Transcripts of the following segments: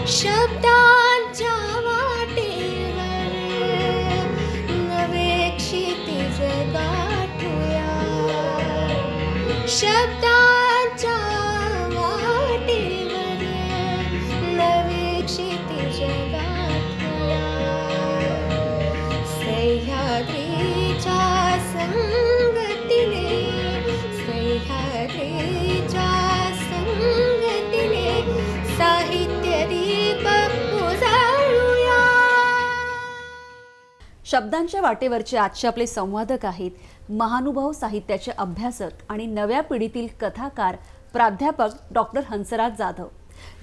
शब्दांच्या वाटेवर नवे क्षितिज गाठूया. शब्दांच्या वाटेवर नवे क्षितिज गाठूया. सह्याद्रीच्या संगतीने, सह्याद्रीच्या संगतीने साहित्य दीप उजाळूया. शब्दांच्या वाटेवरचे आजचे आपले संवादक आहेत महानुभाव साहित्याचे अभ्यासक आणि नव्या पिढीतील कथाकार प्राध्यापक डॉक्टर हंसराज जाधव,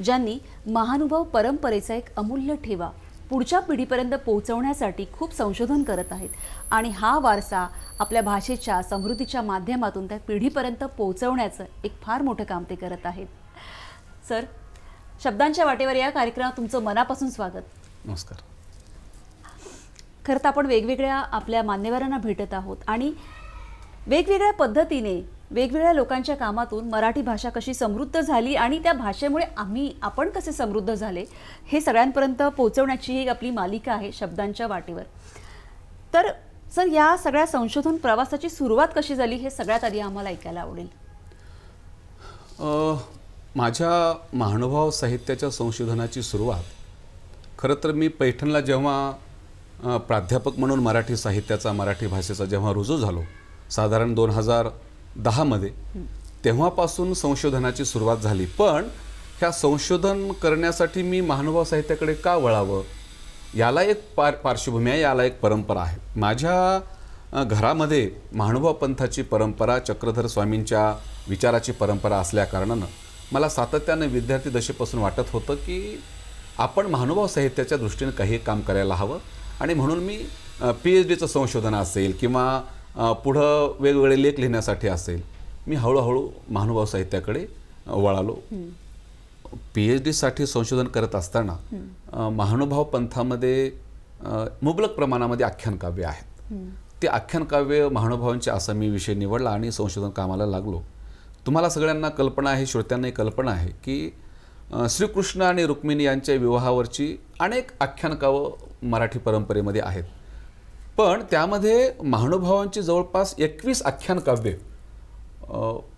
ज्यांनी महानुभाव परंपरेचा एक अमूल्य ठेवा पुढच्या पिढीपर्यंत पोहोचवण्यासाठी खूप संशोधन करत आहेत आणि हा वारसा आपल्या भाषेच्या समृद्धीच्या माध्यमातून त्या पिढीपर्यंत पोहोचवण्याचं एक फार मोठं काम ते करत आहेत. सर, शब्दांच्या वाटेवर या कार्यक्रमात तुमचं मनापासून स्वागत. नमस्कार. खरं तर आपण वेगवेगळ्या आपल्या मान्यवरांना भेटत आहोत आणि वेगवेगळ्या पद्धतीने वेगवेगळ्या लोकांच्या कामातून मराठी भाषा कशी समृद्ध झाली आणि त्या भाषेमुळे आपण कसे समृद्ध झाले हे सगळ्यांपर्यंत पोहोचवण्याची ही आपली मालिका आहे शब्दांच्या वाटेवर. तर सर, या सगळ्या संशोधन प्रवासाची सुरुवात कशी झाली हे सगळ्यात आधी आम्हाला ऐकायला आवडेल. माझ्या महानुभाव साहित्याच्या संशोधनाची सुरुवात खरं तर मी पैठणला जेव्हा प्राध्यापक म्हणून मराठी साहित्याचा, मराठी भाषेचा जेव्हा रुजू झालो साधारण 2010मध्ये, तेव्हापासून संशोधनाची सुरुवात झाली. पण ह्या संशोधन करण्यासाठी मी महानुभाव साहित्याकडे का वळावं याला एक पार्श्वभूमी आहे, याला एक परंपरा आहे. माझ्या घरामध्ये महानुभाव पंथाची परंपरा, चक्रधर स्वामींच्या विचाराची परंपरा असल्याकारणानं मला सातत्याने विद्यार्थी दशेपासून वाटत होतं की आपण महानुभाव साहित्याच्या दृष्टीने काही काम करायला हवं. आणि म्हणून मी PhDचं संशोधन असेल किंवा पुढं वेगवेगळे लेख लिहिण्यासाठी असेल, मी हळूहळू महानुभाव साहित्याकडे वळालो. PhDसाठी संशोधन करत असताना महानुभाव पंथामध्ये मुबलक प्रमाणामध्ये आख्यानकाव्य आहेत. ते आख्यानकाव्य महानुभावांचे असं मी विषय निवडला आणि संशोधन कामाला लागलो. तुम्हाला सगळ्यांना कल्पना आहे, श्रोत्यांनाही कल्पना आहे की श्रीकृष्ण आणि रुक्मिणी यांच्या विवाहावरची अनेक आख्यानकाव्य मराठी परंपरेमध्ये आहेत. पण त्यामध्ये महानुभावांची जवळपास 21 आख्यानकाव्य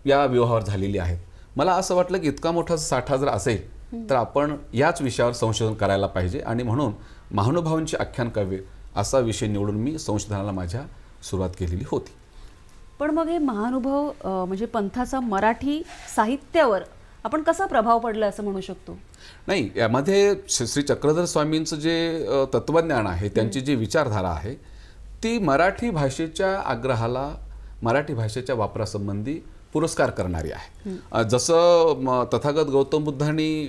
या विवाहावर झालेली आहेत. मला असं वाटलं की इतका मोठा साठा जर असेल तर आपण याच विषयावर संशोधन करायला पाहिजे आणि म्हणून महानुभावांची आख्यानकाव्य असा विषय निवडून मी संशोधनाला माझ्या सुरुवात केलेली होती. पण मग हे महानुभाव म्हणजे पंथाचा मराठी साहित्यावर आपण कसा प्रभाव पडला असं म्हणू शकतो? नाही, यामध्ये श्री चक्रधर स्वामींचं जे तत्वज्ञान आहे, त्यांची जी विचारधारा आहे ती मराठी भाषेच्या आग्रहाला, मराठी भाषेच्या वापरासंबंधी पुरस्कार करणारी आहे. जसं तथागत गौतम बुद्धांनी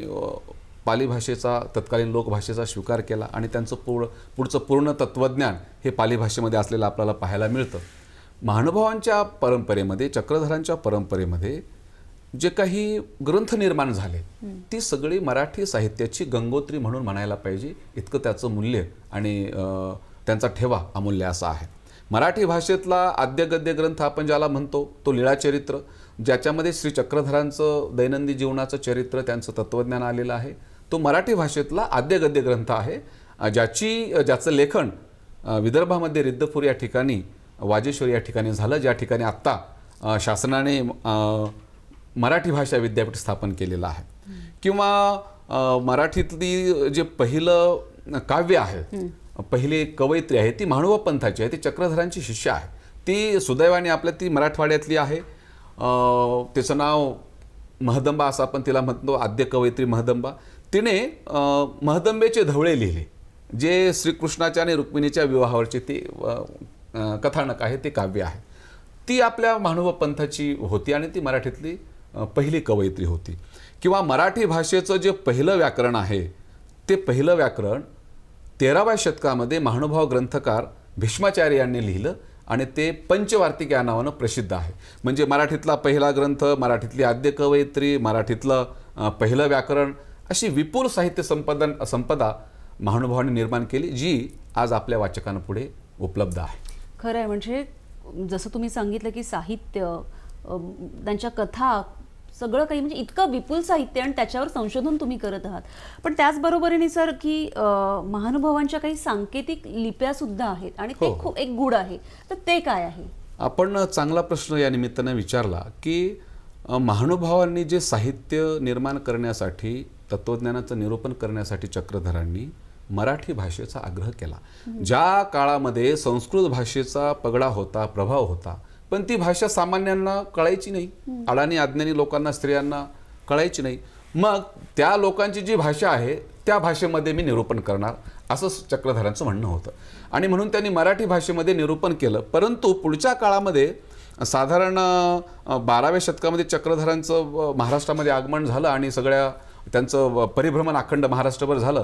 पाली भाषेचा, तत्कालीन लोकभाषेचा स्वीकार केला आणि त्यांचं पुढचं पूर्ण तत्वज्ञान हे पाली भाषेमध्ये असलेलं आपल्याला पाहायला मिळतं. महानुभावांच्या परंपरेमध्ये, चक्रधरांच्या परंपरेमध्ये जे काही ग्रंथ निर्माण झाले ती सगळी मराठी साहित्याची गंगोत्री म्हणून म्हणायला पाहिजे, इतकं त्याचं मूल्य आणि त्यांचा ठेवा अमूल्य असा आहे. मराठी भाषेतला आद्य गद्य ग्रंथ आपण ज्याला म्हणतो तो लीळाचरित्र, ज्याच्यामध्ये श्री चक्रधरांचं दैनंदिन जीवनाचं चरित्र, त्यांचं तत्वज्ञान आलेलं आहे, तो मराठी भाषेतला आद्य गद्य ग्रंथ आहे. ज्याचं लेखन विदर्भामध्ये रिद्धपूर या ठिकाणी, वाजेश्वर या ठिकाणी झालं, ज्या ठिकाणी आत्ता शासनाने मराठी भाषा विद्यापीठ स्थापन केलेलं आहे. किंवा मराठीतली जे पहिलं काव्य आहे, पहिली कवयित्री आहे ती महानुभाव पंथाची आहे, ती चक्रधरांची शिष्य आहे. ती सुदैवाने आपल्या ती मराठवाड्यातली आहे. तिचं नाव महदंबा असं आपण तिला म्हणतो, आद्य कवयित्री महदंबा. तिने महदंबेचे धवळे लिहिले, जे श्रीकृष्णाच्या आणि रुक्मिणीच्या विवाहावरचे ते कथानक आहे, ते काव्य आहे. ती आपल्या महानुभाव पंथाची होती आणि ती मराठीतली पहिली कवयित्री होती. किंवा मराठी भाषेचं जे पहिलं व्याकरण आहे ते पहिलं व्याकरण 13व्या शतकामध्ये महानुभाव ग्रंथकार भीष्माचार्य यांनी लिहिलं आणि ते पंचवार्तिक या नावानं प्रसिद्ध आहे. म्हणजे मराठीतला पहिला ग्रंथ, मराठीतली आद्य कवयित्री, मराठीतलं पहिलं व्याकरण, अशी विपुल साहित्य संपदा महानुभावांनी निर्माण केली, जी आज आपल्या वाचकांपुढे उपलब्ध आहे. खरं आहे. म्हणजे जसं तुम्ही सांगितलं की साहित्य, त्यांच्या कथा, सगळं काही म्हणजे इतकं विपुल साहित्य आणि त्याच्यावर संशोधन तुम्ही करत आहात. पण त्याचबरोबरीने सर की महानुभावांच्या काही सांकेतिक लिप्या सुद्धा आहेत आणि ते खूप एक गूढ आहे, तर ते काय आहे? आपण चांगला प्रश्न या निमित्तानं विचारला की महानुभावांनी जे साहित्य निर्माण करण्यासाठी, तत्वज्ञानाचं निरूपण करण्यासाठी चक्रधरांनी मराठी भाषेचा आग्रह केला. ज्या काळामध्ये संस्कृत भाषेचा पगडा होता, प्रभाव होता, पण ती भाषा सामान्यांना कळायची नाही, अडाणी अज्ञानी लोकांना, स्त्रियांना कळायची नाही. मग त्या लोकांची जी भाषा आहे त्या भाषेमध्ये मी निरूपण करणार, असं चक्रधरांचं म्हणणं होतं. आणि म्हणून त्यांनी मराठी भाषेमध्ये निरूपण केलं. परंतु पुढच्या काळामध्ये साधारण 12व्या शतकामध्ये चक्रधरांचं महाराष्ट्रामध्ये आगमन झालं आणि सगळ्या त्यांचं परिभ्रमण अखंड महाराष्ट्रभर झालं.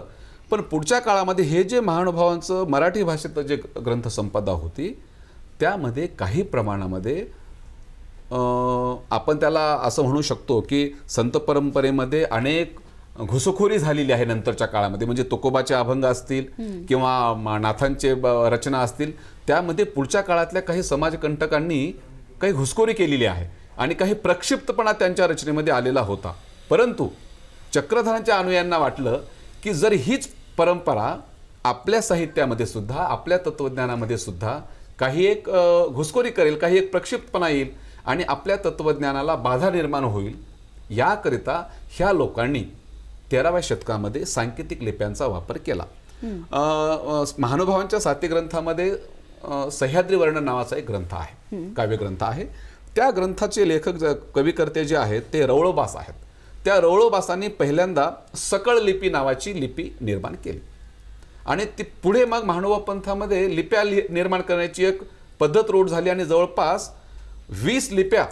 पण पुढच्या काळामध्ये हे जे महानुभावांचं मराठी भाषेत जे ग्रंथसंपदा होती त्यामध्ये काही प्रमाणामध्ये आपण त्याला असं म्हणू शकतो की संत परंपरेमध्ये अनेक घुसखोरी झालेली आहे नंतरच्या काळामध्ये. म्हणजे तुकोबाचे अभंग असतील किंवा नाथांचे रचना असतील, त्यामध्ये पुढच्या काळातल्या काही समाजकंटकांनी काही घुसखोरी केलेली आहे आणि काही प्रक्षिप्तपणा त्यांच्या रचनेमध्ये आलेला होता. परंतु चक्रधरांच्या अनुयायांना वाटलं की जर हीच परंपरा आपल्या साहित्यामध्ये सुद्धा, आपल्या तत्वज्ञानामध्ये सुद्धा काही एक घुसखोरी करेल, काही एक प्रक्षिप्तपणा येईल आणि आपल्या तत्वज्ञानाला बाधा निर्माण होईल, याकरिता ह्या लोकांनी 13व्या शतकामध्ये सांकेतिक लिप्यांचा वापर केला. महानुभावांच्या साती ग्रंथामध्ये सह्याद्री वर्णन नावाचा एक ग्रंथ आहे, काव्यग्रंथ आहे. त्या ग्रंथाचे लेखक कविकर्ते जे आहेत ते रवळोबास आहेत. त्या रवळोबासांनी पहिल्यांदा सकळ लिपी नावाची लिपी निर्माण केली आणि ती पुढे मग महानुभाव पंथामध्ये लिप्या निर्माण करण्याची एक पद्धत रूढ झाली आणि जवळपास 20 लिप्या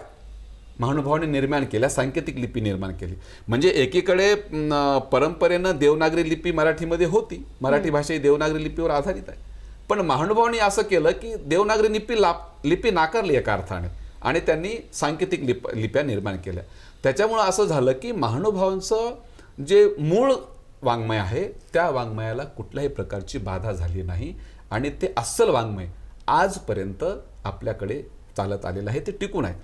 महानुभावांनी निर्माण केल्या, सांकेतिक लिपी निर्माण केली. म्हणजे एकीकडे परंपरेनं देवनागरी लिपी मराठीमध्ये होती, मराठी भाषा ही देवनागरी लिपीवर आधारित आहे. पण महानुभावांनी असं केलं की देवनागरी लिपी नाकारली एका अर्थाने आणि त्यांनी सांकेतिक लिप्या निर्माण केल्या. त्याच्यामुळं असं झालं की महानुभावांचं जे मूळ वाङ्मय आहे त्या वाङ्मयाला कुठल्याही प्रकारची बाधा झाली नाही आणि ते अस्सल वाङ्मय आजपर्यंत आपल्याकडे चालत आलेलं आहे, ते टिकून आहे.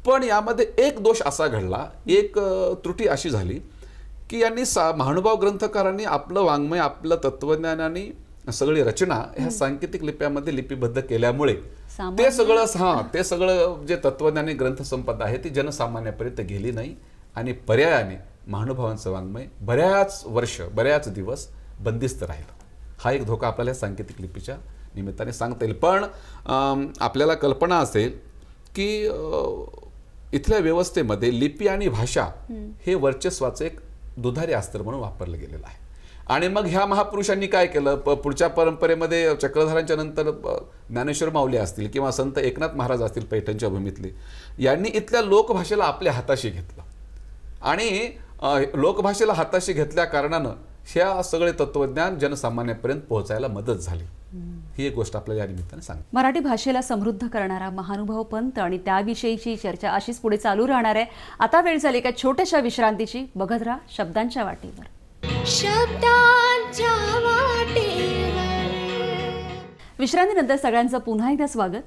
पण यामध्ये एक दोष असा घडला, एक त्रुटी अशी झाली की यांनी महानुभाव ग्रंथकारांनी आपलं वाङ्मय, आपलं तत्वज्ञानाने सगळी रचना ह्या सांकेतिक लिप्यामध्ये लिपिबद्ध केल्यामुळे ते सगळं जे तत्वज्ञानी ग्रंथसंपदा आहे ती जनसामान्यापर्यंत गेली नाही आणि पर्यायाने महानुभावांचं वाङ्मय बऱ्याच वर्ष, बऱ्याच दिवस बंदिस्त राहिलं. हा एक धोका आपल्याला सांकेतिक लिपीच्या निमित्ताने सांगता येईल. पण आपल्याला कल्पना असेल की इथल्या व्यवस्थेमध्ये लिपी आणि भाषा हे वर्चस्वाचं एक दुधारी अस्त्र म्हणून वापरलं गेलेलं आहे. आणि मग ह्या महापुरुषांनी काय केलं, पुढच्या परंपरेमध्ये चक्रधरांच्या नंतर ज्ञानेश्वर माऊली असतील किंवा संत एकनाथ महाराज असतील पैठणच्या भूमीतले, यांनी इथल्या लोकभाषेला आपल्या हाताशी घेतलं आणि लोकभाषेला हाताशी घेतल्या कारणानं ह्या सगळे तत्वज्ञान जनसामान्यापर्यंत पोहोचायला मदत झाली. ही एक गोष्ट आपल्याला या निमित्ताने सांग. मराठी भाषेला समृद्ध करणारा महानुभाव पंथ आणि त्याविषयीची चर्चा अशीच पुढे चालू राहणार आहे. आता वेळ झाली एका छोट्याशा विश्रांतीची. बघत राहा शब्दांच्या वाटेवर. शब्दांच्या वाटेवर. विश्रांतीनंतर सगळ्यांचं पुन्हा एकदा स्वागत.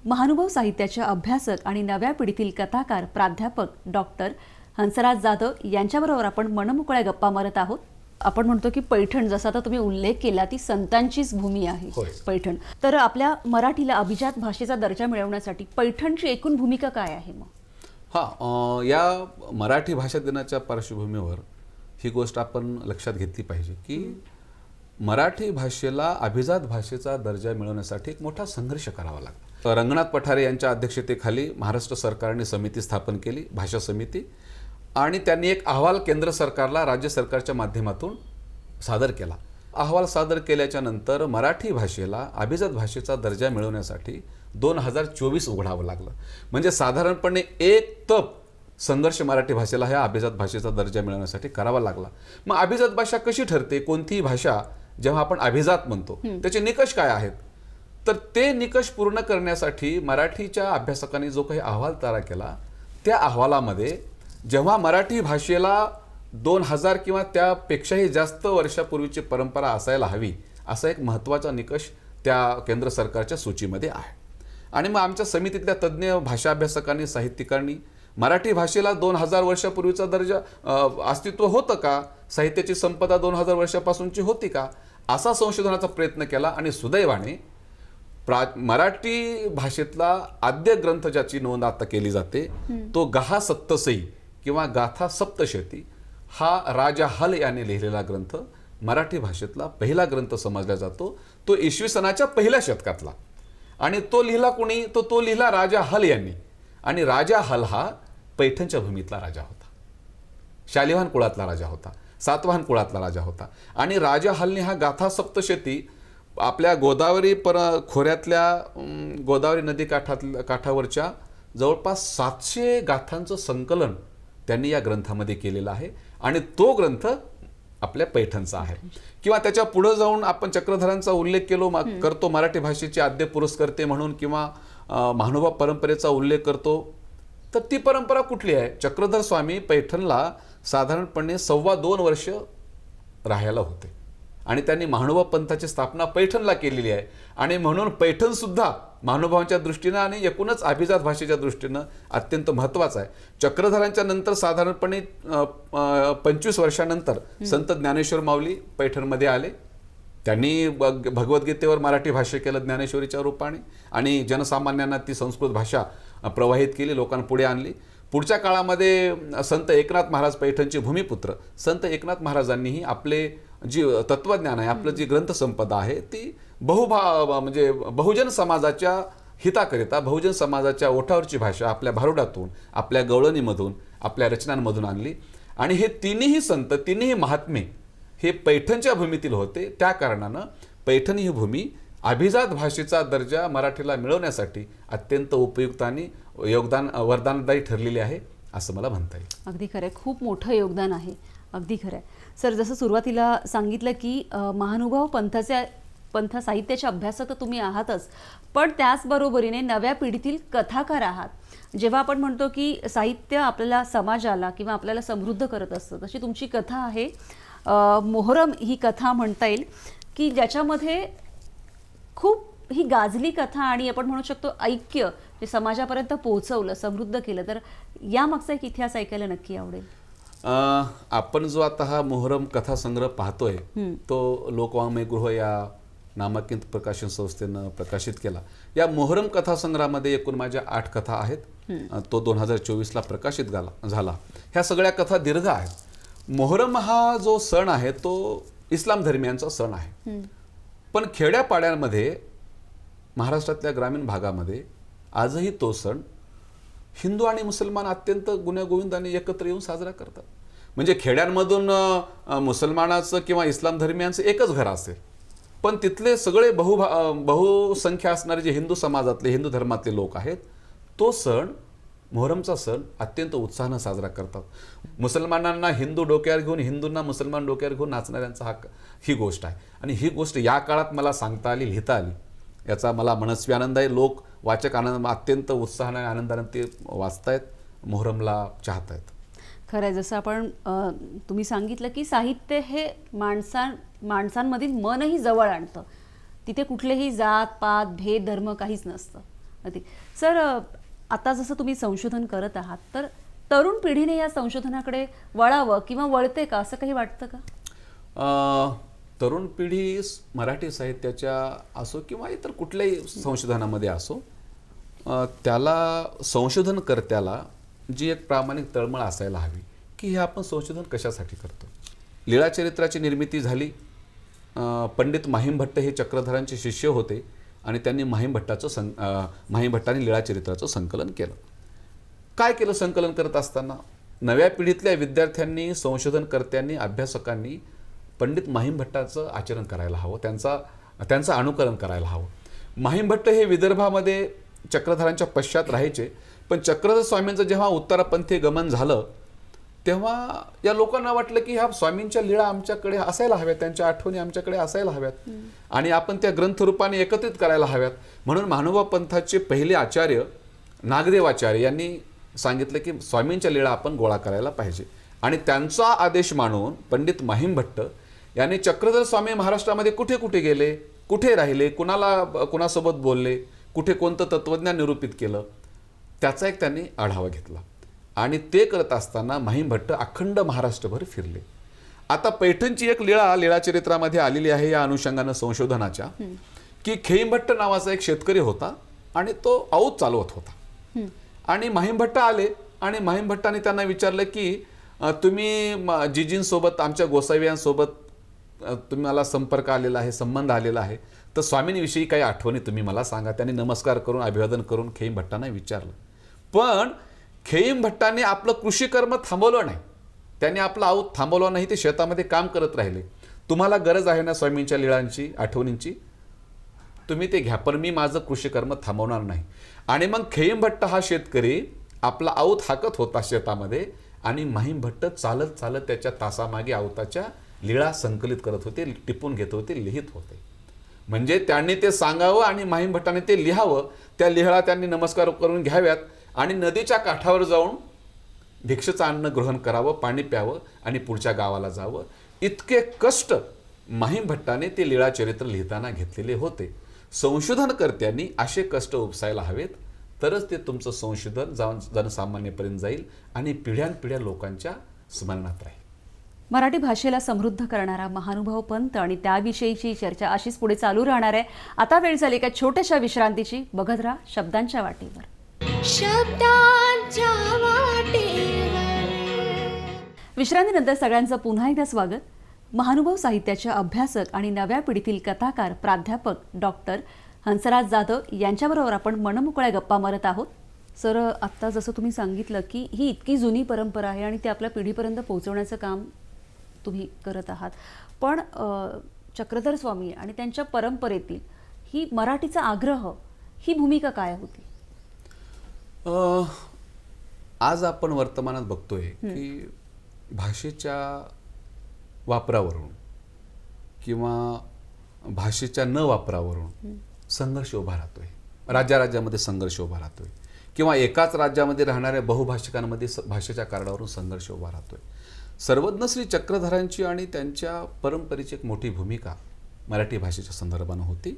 महानुभाव साहित्याचे अभ्यासक आणि नव्या पिढीतील कथाकार प्राध्यापक डॉक्टर हंसराज जाधव यांच्याबरोबर आपण मनमोकळ्या गप्पा मारत आहोत. आपण म्हणतो की पैठण, जसा आता तुम्ही उल्लेख केला, ती संतांचीच भूमी आहे पैठण. तर आपल्या मराठीला अभिजात भाषेचा दर्जा मिळवण्यासाठी पैठणची एकूण भूमिका काय आहे मग? या मराठी भाषा दिनाच्या पार्श्वभूमीवर ही गोष्ट आपण लक्षात घेतली पाहिजे की मराठी भाषेला अभिजात भाषेचा दर्जा मिळवण्यासाठी एक मोठा संघर्ष करावा लागला. रंगनाथ पठारे यांच्या अध्यक्षतेखाली महाराष्ट्र सरकारने समिती स्थापन केली, भाषा समिती, आणि त्यांनी एक अहवाल केंद्र सरकारला राज्य सरकारच्या माध्यमातून सादर केला. अहवाल सादर केल्याच्या नंतर मराठी भाषेला अभिजात भाषेचा दर्जा मिळवण्यासाठी 2024 उघडावं लागलं. म्हणजे साधारणपणे एक तप संघर्ष मराठी भाषेला ह्या अभिजात भाषेचा दर्जा मिळवण्यासाठी करावा लागला. मग अभिजात भाषा कशी ठरते, कोणतीही भाषा जेव्हा आपण अभिजात म्हणतो त्याचे निकष काय आहेत, तर ते निकष पूर्ण करण्यासाठी मराठीच्या अभ्यासकांनी जो काही अहवाल तयार केला त्या अहवालामध्ये जेव्हा मराठी भाषेला 2000 किंवा त्यापेक्षाही जास्त वर्षापूर्वीची परंपरा असायला हवी असा एक महत्त्वाचा निकष त्या केंद्र सरकारच्या सूचीमध्ये आहे. आणि मग आमच्या समितीतल्या तज्ज्ञ भाषा अभ्यासकांनी साहित्यिकांनी मराठी भाषेला 2000 वर्षापूर्वीचा दर्जा अस्तित्व होतं का, साहित्याची संपदा 2000 वर्षापासूनची होती का, असा संशोधनाचा प्रयत्न केला. आणि सुदैवाने मराठी भाषेतला आद्य ग्रंथ ज्याची नोंद आता केली जाते तो गहा सप्तसई किंवा गाथा सप्तशती हा राजा हल याने लिहिलेला ग्रंथ मराठी भाषेतला पहिला ग्रंथ समजला जातो. तो इसवी सनाच्या पहिल्या शतकातला. आणि तो लिहिला कोणी, तो लिहिला राजा हल यांनी. आणि राजा हल हा पैठणच्या भूमीतला राजा होता, शालिवाहन कुळातला राजा होता, सातवाहन कुळातला राजा होता. आणि राजा हलने हा गाथा सप्तशती आपल्या गोदावरी खोऱ्यातल्या गोदावरी नदी काठावरच्या जवळपास 700 गाथांचं संकलन त्यांनी या ग्रंथामध्ये केलेलं आहे. आणि तो ग्रंथ आपल्या पैठणचा आहे. किंवा त्याच्या पुढे जाऊन आपण चक्रधरांचा उल्लेख करतो मराठी भाषेचे आद्य पुरस्कर्ते म्हणून, किंवा महानुभाव परंपरेचा उल्लेख करतो. तर ती परंपरा कुठली आहे? चक्रधर स्वामी पैठणला साधारणपणे 2.25 वर्ष राहायला होते आणि त्यांनी महानुभाव पंथाची स्थापना पैठणला केलेली आहे. आणि म्हणून पैठण सुद्धा महानुभावांच्या दृष्टीनं आणि एकूणच अभिजात भाषेच्या दृष्टीनं अत्यंत महत्त्वाचा आहे. चक्रधरांच्या नंतर साधारणपणे 25 वर्षानंतर संत ज्ञानेश्वर माऊली पैठणमध्ये आले. त्यांनी भगवद्गीतेवर मराठी भाष्य केलं ज्ञानेश्वरीच्या रूपाने आणि जनसामान्यांना ती संस्कृत भाषा प्रवाहित केली, लोकांपुढे आणली. पुढच्या काळामध्ये संत एकनाथ महाराज पैठणचे भूमिपुत्र संत एकनाथ महाराजांनीही आपले जी तत्वज्ञान आहे, आपलं जी ग्रंथसंपदा आहे ती म्हणजे बहुजन समाजाच्या हिताकरिता, बहुजन समाजाच्या ओठावरची भाषा आपल्या भारुडातून, आपल्या गवळणीमधून, आपल्या रचनांमधून आणली. आणि हे तिन्ही संत, तिन्ही महात्मे हे पैठणच्या भूमीतील होते. त्या कारणानं पैठण ही भूमी अभिजात भाषेचा दर्जा मराठीला मिळवण्यासाठी अत्यंत उपयुक्त आणि वरदानदायी ठरलेली आहे असं मला म्हणता येईल. अगदी खरं आहे, खूप मोठं योगदान आहे. अगदी खरं आहे सर. जसं सुरुवातीला सांगितलं की महानुभाव पंथ साहित्याच्या अभ्यासक तर तुम्ही आहातच, पण त्याचबरोबरीने नव्या पिढीतील कथाकार आहात. जेव्हा आपण म्हणतो की साहित्य आपल्याला समाजाला किंवा आपल्याला समृद्ध करत असतं, तशी तुमची कथा आहे मोहरम ही कथा म्हणता येईल की ज्याच्यामध्ये खूप ही गाजली कथा आणि आपण म्हणू शकतो ऐक्य जे समाजापर्यंत पोहोचवलं, समृद्ध केलं. तर यामागचा एक इतिहास ऐकायला नक्की आवडेल. आपण जो आता हा मोहरम कथासंग्रह पाहतोय तो लोकवाङ्मयगृह या नामांकित प्रकाशन संस्थेनं प्रकाशित केला. या मोहरम कथासंग्रहामध्ये एकूण माझ्या 8 कथा आहेत. तो 2024ला प्रकाशित झाला. ह्या सगळ्या कथा दीर्घ आहेत. मोहरम हा जो सण आहे तो इस्लाम धर्मियांचा सण आहे. पण खेड्यापाड्यांमध्ये महाराष्ट्रातल्या ग्रामीण भागामध्ये आजही तो सण हिंदू आणि मुसलमान अत्यंत गुण्यागोविंदाने एकत्र येऊन साजरा करतात. म्हणजे खेड्यांमधून मुसलमानाचं किंवा इस्लाम धर्मियांचं एकच घर असेल, पण तिथले सगळे बहुसंख्या असणारे जे हिंदू समाजातले, हिंदू धर्मातले लोक आहेत, तो सण मोहरमचा सण अत्यंत उत्साहानं साजरा करतात. मुसलमानांना हिंदू डोक्यावर घेऊन, हिंदूंना मुसलमान डोक्यावर घेऊन नाचणाऱ्यांचा ही गोष्ट आहे. आणि ही गोष्ट या काळात मला सांगता आली, लिहिता आली, याचा मला मनस्वी आनंद आहे. लोक वाचक अत्यंत उत्साहाने आनंदाने ते वाचतायत, मोहरमला चाहतायत. खरं आहे. जसं आपण तुम्ही सांगितलं की साहित्य हे माणसांमधील मनही जवळ आणतं. तिथे कुठलेही जात पात भेद धर्म काहीच नसतं. सर, आता जसं तुम्ही संशोधन करत आहात तर तरुण पिढीने या संशोधनाकडे वळावं किंवा वळते का, असं काही वाटतं का? तरुण पिढी मराठी साहित्याच्या असो किंवा इतर कुठल्याही संशोधनामध्ये असो, त्याला संशोधनकर्त्याला जी एक प्रामाणिक तळमळ असायला हवी की हे आपण संशोधन कशासाठी करतो. लीळाचरित्राची निर्मिती झाली. पंडित माहीम भट्ट हे चक्रधरांचे शिष्य होते आणि त्यांनी माहीम भट्टाने लीळाचरित्राचं संकलन केलं. काय केलं संकलन करत असताना? नव्या पिढीतल्या विद्यार्थ्यांनी, संशोधनकर्त्यांनी, अभ्यासकांनी पंडित माहीम भट्टाचं आचरण करायला हवं, त्यांचं अनुकरण करायला हवं. माहीम भट्ट हे विदर्भामध्ये चक्रधरांच्या पश्चात राहायचे, पण चक्रधर स्वामींचं जेव्हा उत्तरापंथी गमन झालं तेव्हा या लोकांना वाटलं की ह्या स्वामींच्या लीळा आमच्याकडे असायला हव्यात, त्यांच्या आठवणी आमच्याकडे असायला हव्यात आणि आपण त्या ग्रंथरूपाने एकत्रित करायला हव्यात. म्हणून महानुभाव पंथाचे पहिले आचार्य नागदेवाचार्य यांनी सांगितलं की स्वामींच्या लीळा आपण गोळा करायला पाहिजे. आणि त्यांचा आदेश मानून पंडित माहीम भट्ट यांनी चक्रधर स्वामी महाराष्ट्रामध्ये कुठे कुठे गेले, कुठे राहिले, कुणासोबत बोलले, कुठे कोणतं तत्त्वज्ञान निरूपित केलं, त्याचा एक त्यांनी आढावा घेतला. आणि ते करत असताना माहीम भट्ट अखंड महाराष्ट्रभर फिरले. आता पैठणची एक लीळा चरित्रामध्ये आलेली आहे या अनुषंगानं संशोधनाच्या, की खेईम भट्ट नावाचा एक शेतकरी होता आणि तो औत चालवत होता. आणि माहीम भट्ट आले आणि माहीम भट्टाने त्यांना विचारलं की तुम्ही जिजींसोबत, आमच्या गोसाव्यांसोबत तुम्हाला संपर्क आलेला आहे, संबंध आलेला आहे, तर स्वामींविषयी काही आठवणी तुम्ही मला सांगा. त्यांनी नमस्कार करून अभिवादन करून खेईम भट्टांना विचारलं. पण खेईम भट्टांनी आपलं कृषीकर्म थांबवलं नाही, त्यांनी आपला आऊत थांबवलं नाही, ते शेतामध्ये काम करत राहिले. तुम्हाला गरज आहे ना स्वामींच्या लीळांची, आठवणींची, तुम्ही ते घ्या, पण मी माझं कृषीकर्म थांबवणार नाही. आणि मग खेईम भट्ट हा शेतकरी आपला आऊत हाकत होता शेतामध्ये आणि माहीम भट्ट चालत चालत त्याच्या तासामागे आवताच्या लीळा संकलित करत होते, टिपून घेत होते, लिहित होते. म्हणजे त्यांनी ते सांगावं आणि माहीम भट्टाने ते लिहावं. त्या लिहळा त्यांनी नमस्कार करून घ्याव्यात आणि नदीच्या काठावर जाऊन भिक्षेचं अन्न ग्रहण करावं, पाणी प्यावं आणि पुढच्या गावाला जावं. इतके कष्ट माहीम भट्टाने ते लीळा चरित्र लिहिताना घेतलेले होते. संशोधनकर्त्यांनी असे कष्ट उपसायला हवेत, तरच ते तुमचं संशोधन जाऊन जनसामान्यपर्यंत जाईल आणि पिढ्यानपिढ्या लोकांच्या स्मरणात राहील. मराठी भाषेला समृद्ध करणारा महानुभाव पंत आणि त्याविषयीची चर्चा अशीच पुढे चालू राहणार आहे. आता वेळ झाली एका छोट्याशा विश्रांतीची. बघत राहा शब्दांच्या वाटेवर. शब्दांच्या वाटेवर. विश्रांतीनंतर सगळ्यांचं पुन्हा एकदा स्वागत. महानुभाव साहित्याचे अभ्यासक आणि नव्या पिढीतील कथाकार प्राध्यापक डॉक्टर हंसराज जाधव यांच्याबरोबर आपण मनमोकळ्या गप्पा मारत आहोत. सर, आत्ता जसं तुम्ही सांगितलं की ही इतकी जुनी परंपरा आहे आणि ती आपल्या पिढीपर्यंत पोहोचवण्याचं काम तुम्ही करत आहात, पण चक्रधर स्वामी आणि त्यांच्या परंपरेतील ही मराठीचा आग्रह, ही भूमिका काय होती? आज आपण वर्तमानात बघतोय की भाषेच्या वापरावरून किंवा भाषेच्या न वापरावरून संघर्ष उभा राहतोय. राज्यामध्ये संघर्ष उभा राहतोय किंवा एकाच राज्यामध्ये राहणाऱ्या बहुभाषिकांमध्ये भाषेच्या कारणावरून संघर्ष उभा राहतोय. सर्वज्ञ श्री चक्रधरांची आणि त्यांच्या परंपरेची एक मोठी भूमिका मराठी भाषेच्या संदर्भानं होती.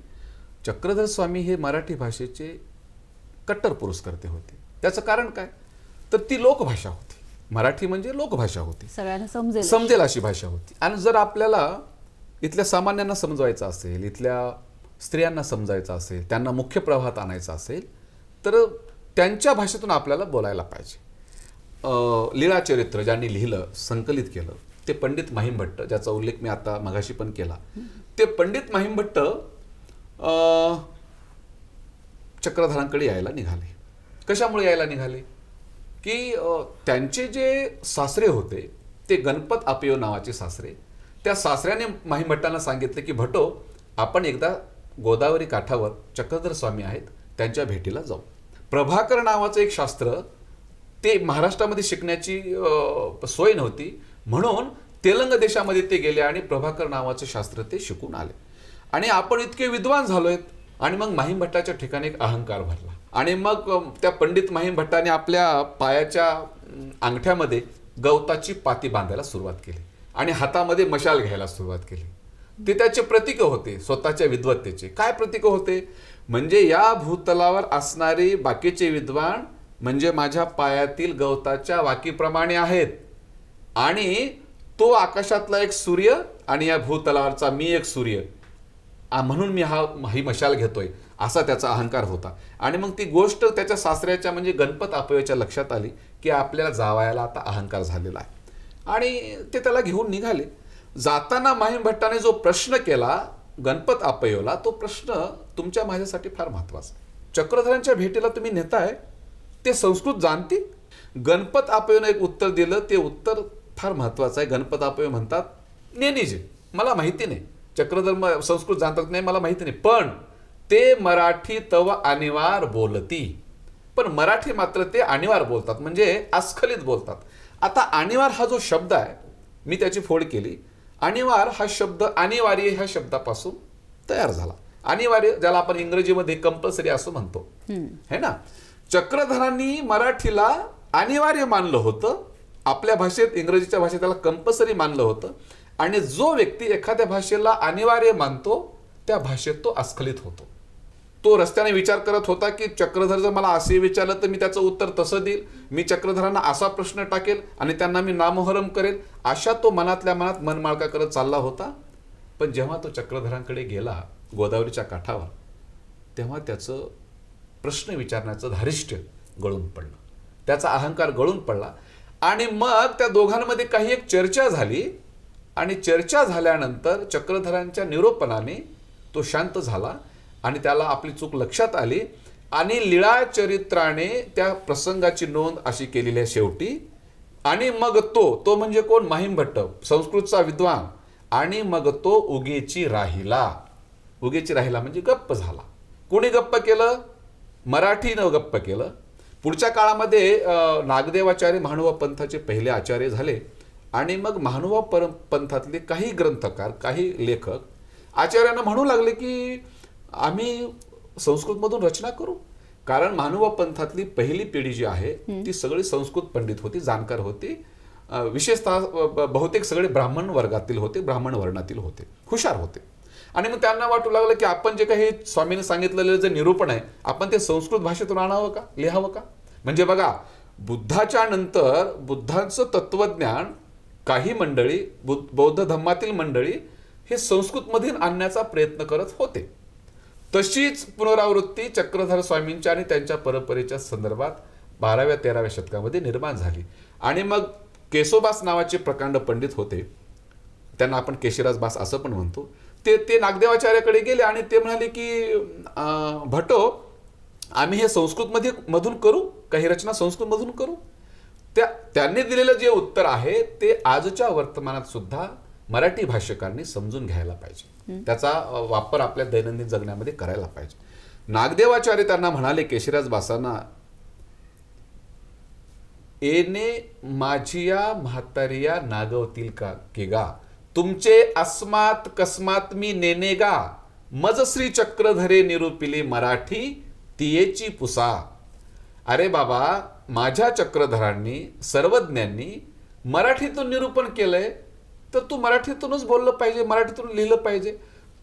चक्रधर स्वामी हे मराठी भाषेचे कट्टर पुरस्कर्ते होते. त्याचं कारण काय, तर ती लोकभाषा होती. मराठी म्हणजे लोकभाषा होती, सगळ्यांना समजेल अशी भाषा होती. आणि जर आपल्याला इथल्या सामान्यांना समजवायचं असेल, इथल्या स्त्रियांना समजायचं असेल, त्यांना मुख्य प्रवाहात आणायचं असेल, तर त्यांच्या भाषेतून आपल्याला बोलायला पाहिजे. लीळा चरित्र ज्यांनी लिहिलं, संकलित केलं, ते पंडित माहीम भट्ट, ज्याचा उल्लेख मी आता मगाशी पण केला. ते पंडित माहीम भट्ट चक्रधरांकडे यायला निघाले. कशामुळे यायला निघाले, की त्यांचे जे सासरे होते ते गणपत आपयो नावाचे सासरे. त्या सासऱ्याने माहीम भट्टांना सांगितले की भट्टो, आपण एकदा गोदावरी काठावर चक्रधर स्वामी आहेत, त्यांच्या भेटीला जाऊ. प्रभाकर नावाचं एक शास्त्र ते महाराष्ट्रामध्ये शिकण्याची सोय नव्हती, म्हणून तेलंग देशामध्ये ते गेले आणि प्रभाकर नावाचं शास्त्र ते शिकून आले. आणि आपण इतके विद्वान झालोय. आणि मग माहीम भट्टाच्या ठिकाणी एक अहंकार भरला आणि मग त्या पंडित माहीम भट्टाने आपल्या पायाच्या अंगठ्यामध्ये गवताची पाती बांधायला सुरुवात केली आणि हातामध्ये मशाल घ्यायला सुरुवात केली. ते त्याचे प्रतीक होते स्वतःच्या विद्वत्तेचे. काय प्रतीक होते, म्हणजे या भूतलावर असणारे बाकीचे विद्वान म्हणजे माझ्या पायातील गवताच्या वाकीप्रमाणे आहेत आणि तो आकाशातला एक सूर्य आणि या भूतलावरचा मी एक सूर्य, म्हणून मी ही मशाल घेतोय, असा त्याचा अहंकार होता. आणि मग ती गोष्ट त्याच्या सासऱ्याच्या म्हणजे गणपत आपयोच्या लक्षात आली की आपल्याला जावयाला आता अहंकार झालेला आहे आणि ते त्याला घेऊन निघाले. जाताना माहीम भट्टाने जो प्रश्न केला गणपत आपयोला, तो प्रश्न तुमच्या माझ्यासाठी फार महत्वाचा आहे. चक्रधरांच्या भेटीला तुम्ही नेताय, ते संस्कृत जाणती? गणपत आपयोने एक उत्तर दिलं, ते उत्तर फार महत्वाचं आहे. गणपत आपयो म्हणतात, नेनीजे, मला माहिती नाही चक्रधर संस्कृत जाणतात नाही, मला माहिती नाही, पण ते मराठी तव अनिवार बोलती. पण मराठी मात्र ते अनिवार बोलतात, म्हणजे अस्खलित बोलतात. आता अनिवार हा जो शब्द आहे, मी त्याची फोड केली. अनिवार हा शब्द अनिवार्य ह्या शब्दापासून तयार झाला. अनिवार्य ज्याला आपण इंग्रजीमध्ये कंपल्सरी असं म्हणतो, है ना. चक्रधरांनी मराठीला अनिवार्य मानलं होतं, आपल्या भाषेत इंग्रजीच्या भाषेत त्याला कंपल्सरी मानलं होतं. आणि जो व्यक्ती एखाद्या भाषेला अनिवार्य मानतो त्या भाषेत तो अस्खलित होतो. तो रस्त्याने विचार करत होता की चक्रधर जर मला असे विचारलं तर मी त्याचं उत्तर तसं देईल, मी चक्रधरांना असा प्रश्न टाकेल आणि त्यांना मी नामोहरम करेल, अशा तो मनातल्या मनात मनमाळका करत चालला होता. पण जेव्हा तो चक्रधरांकडे गेला गोदावरीच्या काठावर, तेव्हा त्याचं प्रश्न विचारण्याचं धारिष्ट्य गळून पडलं, त्याचा अहंकार गळून पडला. आणि मग त्या दोघांमध्ये काही एक चर्चा झाली आणि चर्चा झाल्यानंतर चक्रधरांच्या निरोपणाने तो शांत झाला आणि त्याला आपली चूक लक्षात आली आणि लीळा चरित्राने त्या प्रसंगाची नोंद अशी केलेली आहे शेवटी. आणि मग तो म्हणजे कोण? महिमभट्ट, संस्कृतचा विद्वान. आणि मग तो उगेची राहिला. उगेची राहिला म्हणजे गप्प झाला. कोणी गप्प केलं? मराठीनं गप्प केलं. पुढच्या काळामध्ये नागदेवाचार्य महानुभाव पंथाचे पहिले आचार्य झाले आणि मग महानुभाव पंथातले काही ग्रंथकार, काही लेखक आचार्यांना म्हणू लागले की आम्ही संस्कृतमधून रचना करू. कारण महानुभाव पंथातली पहिली पिढी जी आहे ती सगळी संस्कृत पंडित होती, जाणकार होती. विशेषतः बहुतेक सगळे ब्राह्मण वर्गातील होते, ब्राह्मण वर्णातील होते, हुशार होते. आणि मग त्यांना वाटू लागलं की आपण जे काही स्वामींनी सांगितलेलं जे निरूपण आहे आपण ते संस्कृत भाषेतून आणावं का, लिहावं का. म्हणजे बघा, बुद्धाच्या नंतर बुद्धांचं तत्वज्ञान काही मंडळी, बौद्ध धम्मातील मंडळी हे संस्कृतमधून आणण्याचा प्रयत्न करत होते. तशीच पुनरावृत्ती चक्रधर स्वामींच्या आणि त्यांच्या परंपरेच्या संदर्भात 12व्या-13व्या शतकामध्ये निर्माण झाली. आणि मग केशोबास नावाचे प्रकांड पंडित होते, त्यांना आपण केशिराज बास असं पण म्हणतो. ते नागदेवाचार्याकडे गेले आणि ते म्हणाले की भटो, आम्ही हे संस्कृतमध्ये मधून करू, काही रचना संस्कृतमधून करू. त्यांनी दिलेलं जे उत्तर आहे ते आजच्या वर्तमानात सुद्धा मराठी भाषकांनी समजून घ्यायला पाहिजे, त्याचा वापर आपल्या दैनंदिन जगण्यामध्ये करायला पाहिजे. नागदेवाचार्य त्यांना म्हणाले, केशिराज बासांना, एने माझिया म्हातारिया नागवतील का के गा, तुमचे अस्मात कस्मात मी नेने गा, मज श्री चक्रधरे निरूपिली मराठी तियेची पुसा. अरे बाबा, माझ्या चक्रधरांनी, सर्वज्ञांनी मराठीतून निरूपण केलंय तर तू मराठीतूनच बोललं पाहिजे, मराठीतून लिहिलं पाहिजे.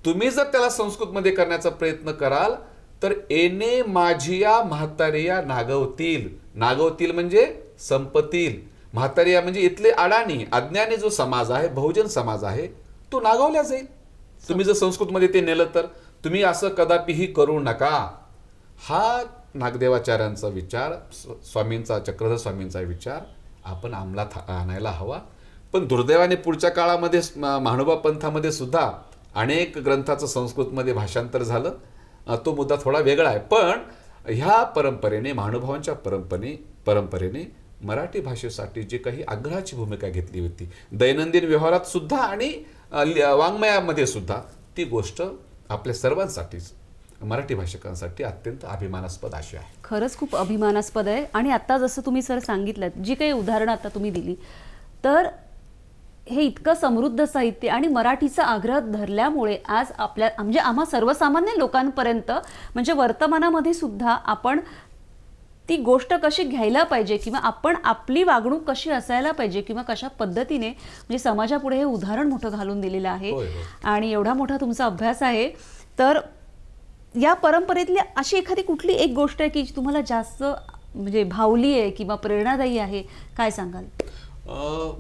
तुम्ही जर त्याला संस्कृतमध्ये करण्याचा प्रयत्न कराल तर एने माझिया म्हातारिया नागवतील. नागवतील म्हणजे संपतील. म्हातारिया म्हणजे इथले अडाणी, अज्ञानी जो समाज आहे, बहुजन समाज आहे, तो नागवल्या जाईल तुम्ही जर संस्कृतमध्ये ते नेलं तर. तुम्ही असं कदापिही करू नका. हा नागदेवाचार्यांचा विचार, स्वामींचा, चक्रधर स्वामींचा विचार आपण अंमलात आणायला हवा. पण दुर्दैवाने पुढच्या काळामध्ये महानुभाव पंथामध्ये सुद्धा अनेक ग्रंथाचं संस्कृतमध्ये भाषांतर झालं. तो मुद्दा थोडा वेगळा आहे. पण ह्या परंपरेने, महानुभावांच्या परंपरेने मराठी भाषेसाठी जे काही आग्रहाची भूमिका घेतली होती, दैनंदिन व्यवहारात सुद्धा आणि वाङ्मयामध्ये सुद्धा, ती गोष्ट आपल्या सर्वांसाठीच, मराठी भाषकांसाठी अत्यंत अभिमानास्पद अशी आहे. खरंच खूप अभिमानास्पद आहे. आणि आता जसं तुम्ही सर सांगितलं, जी काही उदाहरणं आता तुम्ही दिली, तर हे इतकं समृद्ध साहित्य आणि मराठीचा आग्रह धरल्यामुळे आज आपल्या, म्हणजे आम्हा सर्वसामान्य लोकांपर्यंत, म्हणजे वर्तमानामध्ये सुद्धा आपण ती गोष्ट कशी घ्यायला पाहिजे किंवा आपण आपली वागणूक कशी असायला पाहिजे किंवा कशा पद्धतीने, म्हणजे समाजापुढे हे उदाहरण मोठं घालून दिलेलं आहे. आणि एवढा मोठा तुमचा अभ्यास आहे. तर या परंपरेतली अशी एखादी कुठली एक गोष्ट आहे की तुम्हाला जास्त म्हणजे भावली आहे किंवा प्रेरणादायी आहे, काय सांगाल?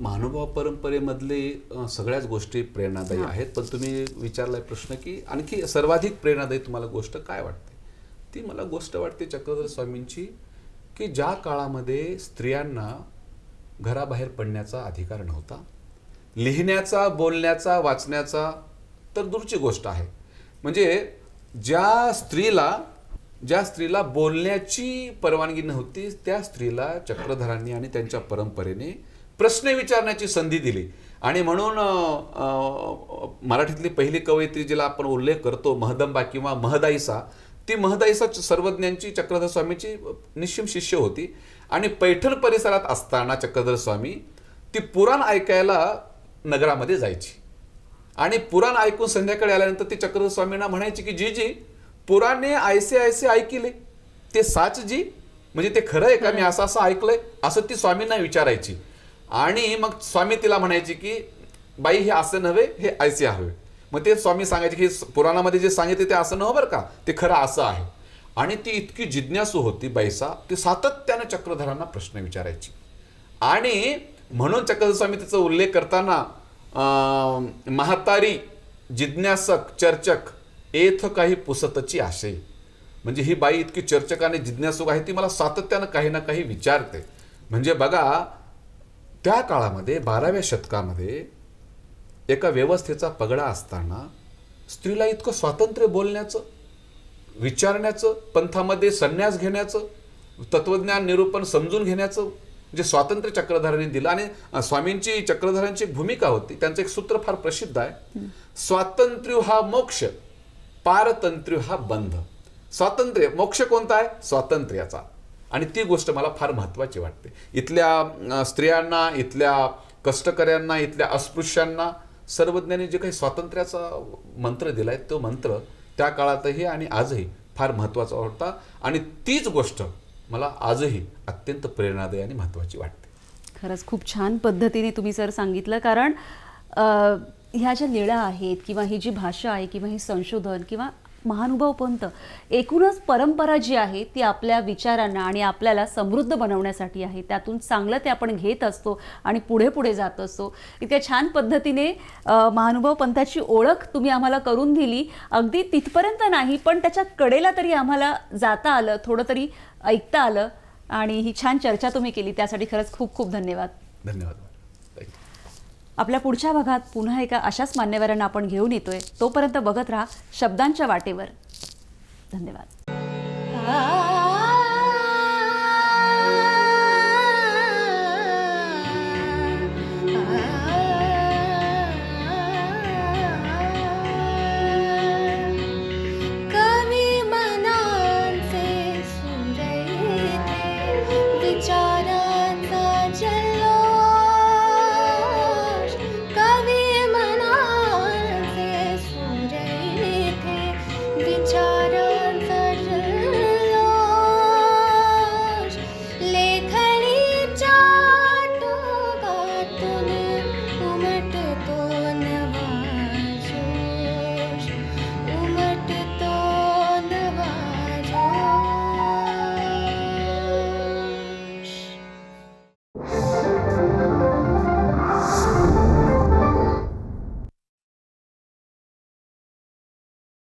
महानुभाव परंपरेमधले सगळ्याच गोष्टी प्रेरणादायी आहेत. पण तुम्ही विचारलाय प्रश्न की आणखी सर्वाधिक प्रेरणादायी तुम्हाला गोष्ट काय वाटते? ती मला गोष्ट वाटते चक्रधर स्वामींची, की ज्या काळामध्ये स्त्रियांना घराबाहेर पडण्याचा अधिकार नव्हता, लिहिण्याचा, बोलण्याचा, वाचण्याचा तर दूरची गोष्ट आहे. म्हणजे ज्या स्त्रीला बोलण्याची परवानगी नव्हती, त्या स्त्रीला चक्रधरांनी आणि त्यांच्या परंपरेने प्रश्न विचारण्याची संधी दिली. आणि म्हणून मराठीतली पहिली कवयित्री जिला आपण उल्लेख करतो, महदंबा किंवा महदाईसा, ती महदाईसा सर्वज्ञांची, चक्रधर स्वामीची निश्चिम शिष्य होती. आणि पैठण परिसरात असताना चक्रधर स्वामी ती पुराण ऐकायला नगरामध्ये जायची. आणि पुराण ऐकून संध्याकाळी आल्यानंतर ती चक्रधर स्वामींना म्हणायची की जी पुराणे ऐसे ऐसे ऐकिले ते साच जी, म्हणजे ते खरं आहे का, मी असं असं ऐकलंय, असं ती स्वामींना विचारायची. आणि मग स्वामी तिला म्हणायची की बाई, हे असं नव्हे, हे ऐसे हवे. मग ते स्वामी सांगायचे की पुराणामध्ये जे सांगितले ते असं नव्ह बरं का, ते खरं असं आहे. आणि ती इतकी जिज्ञासू होती बैसा, ती सातत्यानं चक्रधरांना प्रश्न विचारायची. आणि म्हणून चक्रधर स्वामी त्याचा उल्लेख करताना म्हातारी जिज्ञासक चर्चक एथ काही पुसतची आशे, म्हणजे ही बाई इतकी चर्चक आणि जिज्ञासुक आहे, ती मला सातत्यानं काही ना काही विचारते. म्हणजे बघा, त्या काळामध्ये 12व्या शतकामध्ये एका व्यवस्थेचा पगडा असताना स्त्रीला इतकं स्वातंत्र्य बोलण्याचं, विचारण्याचं, पंथामध्ये संन्यास घेण्याचं, तत्वज्ञान निरूपण समजून घेण्याचं जे स्वातंत्र्य चक्रधरांनी दिलं. आणि स्वामींची चक्रधरांची एक भूमिका होती. त्यांचं एक सूत्र फार प्रसिद्ध आहे, स्वातंत्र्य हा मोक्ष, पारतंत्र्य हा बंध. स्वातंत्र्य, मोक्ष कोणता आहे? स्वातंत्र्याचा. आणि ती गोष्ट मला फार महत्त्वाची वाटते. इथल्या स्त्रियांना, इथल्या कष्टकऱ्यांना, इथल्या अस्पृश्यांना सर्वज्ञांनी जे काही स्वातंत्र्याचा मंत्र दिलाय, तो मंत्र त्या काळातही आणि आजही फार महत्त्वाचा होता. आणि तीच गोष्ट मला आजही अत्यंत प्रेरणादायी आणि महत्त्वाची वाटते. खरंच खूप छान पद्धतीने तुम्ही सर सांगितलं. कारण ह्या ज्या लीळा आहेत किंवा ही जी भाषा आहे किंवा ही संशोधन किंवा महानुभाव पंथ, एकूणच परंपरा जी आहे ती आपल्या विचारांना आणि आपल्याला समृद्ध बनवण्यासाठी आहे. त्यातून चांगलं ते आपण घेत असतो आणि पुढे पुढे जात असतो. इतक्या छान पद्धतीने महानुभाव पंथाची ओळख तुम्ही आम्हाला करून दिली. अगदी तिथपर्यंत नाही, पण त्याच्या कडेला तरी आम्हाला जाता आलं, थोडं तरी ऐकता आलं. आणि ही छान चर्चा तुम्ही केली, त्यासाठी खरंच खूप खूप धन्यवाद. धन्यवाद. आपल्या पुढच्या भागात पुन्हा एका अशाच मान्यवरांना आपण घेऊन येतोय. तोपर्यंत बघत राहा शब्दांच्या वाटेवर. धन्यवाद.